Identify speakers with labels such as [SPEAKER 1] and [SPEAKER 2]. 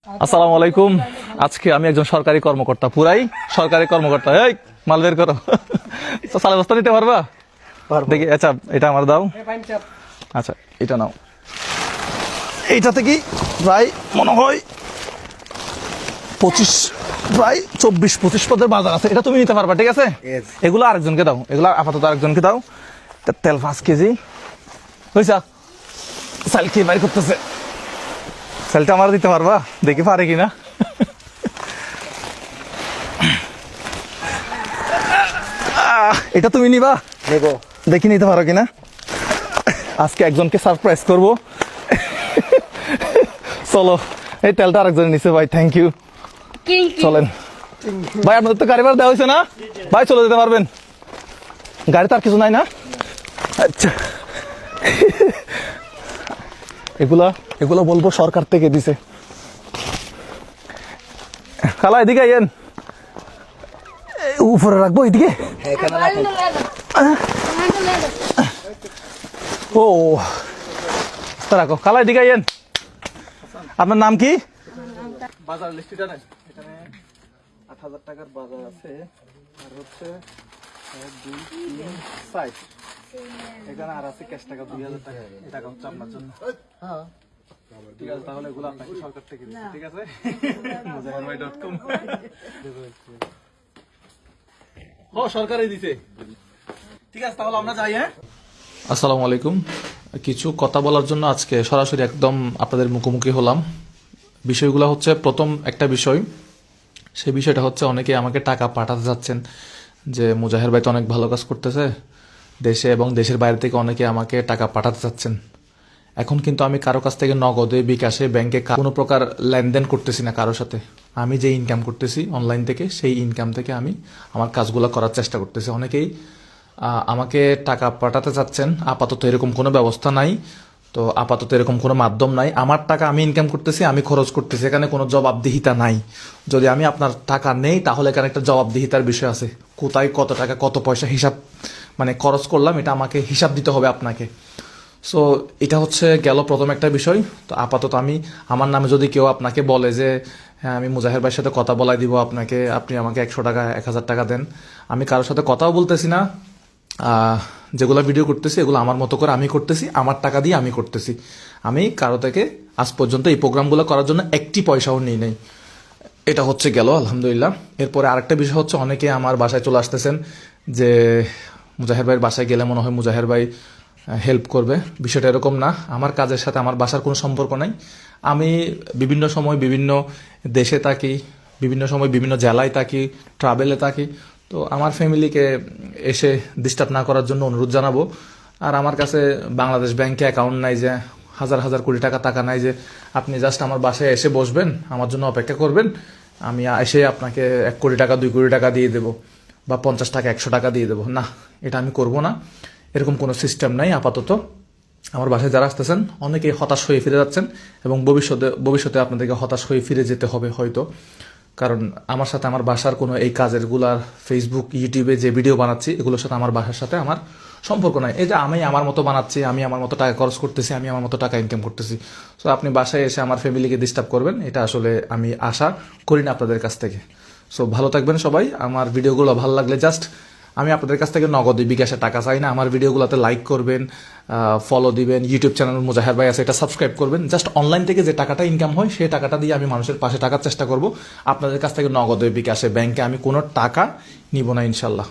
[SPEAKER 1] আসসালামু আলাইকুম। আজকে আমি একজন সরকারি কর্মকর্তা, পুরাই সরকারি কর্মকর্তা। এই মাল বের করো। সালা বস্তা নিতে পারবা? দেখি। আচ্ছা, এটা আমার দাও। আচ্ছা, এটা নাও। এইটাতে কি প্রায় মনে হয় 24-25 পদের বাজার আছে। এটা তুমি নিতে পারবা, ঠিক আছে? এগুলো আরেকজনকে দাও, এগুলো আপাতত আরেকজনকে দাও। তেল 5 কেজি হয়েছা। চাল কি বাইর করতেছে? চালটা আমার দিতে পারবা? দেখি পারে কিনা। এটা তুমি নিবা? দেখি নিতে পারো কিনা। আজকে একজনকে সারপ্রাইজ করবো। চলো, এই তেলটা আরেকজন নিচে। ভাই থ্যাংক ইউ। চলেন ভাই, আপনাদের তো গাড়ি ভাড়া দেওয়া হয়েছে না ভাই? চলে যেতে পারবেন। গাড়িতে আর কিছু নাই না? আচ্ছা, এগুলো বলবো সরকার থেকে দিছে। খালা এদিকে আইয়েন। উপরে রাখবো এইদিকে। ও রাখো। খালা এদিকে আইয়েন। আপনার নাম কি? বাজার লিস্টটা নাই। এখানে 8,000 টাকার বাজার আছে। আর হচ্ছে 1 2 3 4 এখানে আর আছে ক্যাশ টাকা 2,000 টাকা। এই টাকা হচ্ছে আপনার জন্য। হ্যাঁ ঠিক আছে, তাহলে এগুলো আপনাকে সরকার থেকে দিচ্ছে। ঠিক আছে? muzaharbai.com ও সরকারই দিছে। ঠিক আছে, তাহলে আমরা যাই। হ্যাঁ, আসসালামু আলাইকুম। কিছু কথা বলার জন্য আজকে সরাসরি একদম আপনাদের মুখোমুখি হলাম। বিষয়গুলো হচ্ছে, প্রথম একটা বিষয়, সেই বিষয়টা হচ্ছে অনেকে আমাকে টাকা পাঠাতে যাচ্ছেন যে মুজাহের ভাই তো অনেক ভালো কাজ করতেছে দেশে, এবং দেশের বাইরে থেকে অনেকে আমাকে টাকা পাঠাতে চাচ্ছেন। এখন কিন্তু আমি কারো কাছ থেকে নগদে, বিকাশে, ব্যাংকে কোনো প্রকার লেনদেন করতেছি না কারোর সাথে। আমি যে ইনকাম করতেছি অনলাইন থেকে, সেই ইনকাম থেকে আমি আমার কাজগুলো করার চেষ্টা করতেছি। অনেকেই আমাকে টাকা পাঠাতে চাচ্ছেন, আপাতত এরকম কোনো ব্যবস্থা নাই। তো আপাতত এরকম কোনো মাধ্যম নাই। আমার টাকা আমি ইনকাম করতেছি, আমি খরচ করতেছি, এখানে কোনো জবাবদিহিতা নাই। যদি আমি আপনার টাকা নেই, তাহলে এখানে একটা জবাবদিহিতার বিষয় আছে। কোথায় কত টাকা, কত পয়সা হিসাব, মানে খরচ করলাম, এটা আমাকে হিসাব দিতে হবে আপনাকে। সো এটা হচ্ছে গেল প্রথম একটা বিষয়। তো আপাতত আমি, আমার নামে যদি কেউ আপনাকে বলে যে হ্যাঁ আমি মুজাহের ভাইয়ের সাথে কথা বলাই দিব আপনাকে, আপনি আমাকে 100 টাকা 1,000 টাকা দেন, আমি কারোর সাথে কথাও বলতেছি না। যেগুলো ভিডিও করতেছি এগুলো আমার মতো করে আমি করতেছি, আমার টাকা দিয়ে আমি করতেছি। আমি কারো থেকে আজ পর্যন্ত এই প্রোগ্রামগুলো করার জন্য একটি পয়সাও নিই নাই। এটা হচ্ছে গেল, আলহামদুলিল্লাহ। এরপরে আরেকটা বিষয় হচ্ছে, অনেকে আমার বাসায় চলে আসতেছেন যে মুজাহের ভাইয়ের বাসায় গেলে মনে হয় মুজাহের ভাই হেল্প করবে। বিষয়টা এরকম না। আমার কাজের সাথে আমার বাসার কোনো সম্পর্ক নাই। আমি বিভিন্ন সময় বিভিন্ন দেশে থাকি, বিভিন্ন সময় বিভিন্ন জেলায় থাকি, ট্রাভেলে থাকি। তো আমার ফ্যামিলিকে এসে ডিস্টার্ব না করার জন্য অনুরোধ জানাবো। আর আমার কাছে বাংলাদেশ ব্যাংকে অ্যাকাউন্ট নাই যে হাজার হাজার কোটি টাকা নাই যে আপনি জাস্ট আমার বাসায় এসে বসবেন, আমার জন্য অপেক্ষা করবেন, আমি এসে আপনাকে 1 কোটি টাকা 2 কোটি টাকা দিয়ে দেবো, বা 50 টাকা 100 টাকা দিয়ে দেবো। না, এটা আমি করব না। এরকম কোনো সিস্টেম নাই আপাতত। আমার বাসায় যারা আসতেছেন অনেকেই হতাশ হয়ে ফিরে যাচ্ছেন, এবং ভবিষ্যতে আপনাদেরকে হতাশ হয়ে ফিরে যেতে হবে হয়তো। কারণ আমার সাথে আমার বাসার কোনো এই কাজের গুলার, ফেসবুক, ইউটিউবে যে ভিডিও বানাচ্ছি, এগুলোর সাথে আমার বাসার সাথে আমার সম্পর্ক নাই। এই যে আমি আমার মতো বানাচ্ছি, আমি আমার মতো টাকা খরচ করতেছি, আমি আমার মতো টাকা ইনকাম করতেছি। সো আপনি বাসায় এসে আমার ফ্যামিলিকে ডিস্টার্ব করবেন, এটা আসলে আমি আশা করি না আপনাদের কাছ থেকে। সো ভালো থাকবেন সবাই। আমার ভিডিওগুলো ভালো লাগলে জাস্ট, আমি আপনাদের কাছ থেকে নগদে, বিকাশে টাকা চাই না। আমার ভিডিওগুলোতে লাইক করবেন, ফলো দিবেন, ইউটিউব চ্যানেল মুজাহের ভাই আছে এটা সাবস্ক্রাইব করবেন। জাস্ট অনলাইন থেকে যে টাকাটা ইনকাম হয়, সেই টাকাটা দিয়ে আমি মানুষের পাশে থাকার চেষ্টা করব। আপনাদের কাছ থেকে নগদে, বিকাশে, ব্যাংকে আমি কোনো টাকা নিব না ইনশাল্লাহ।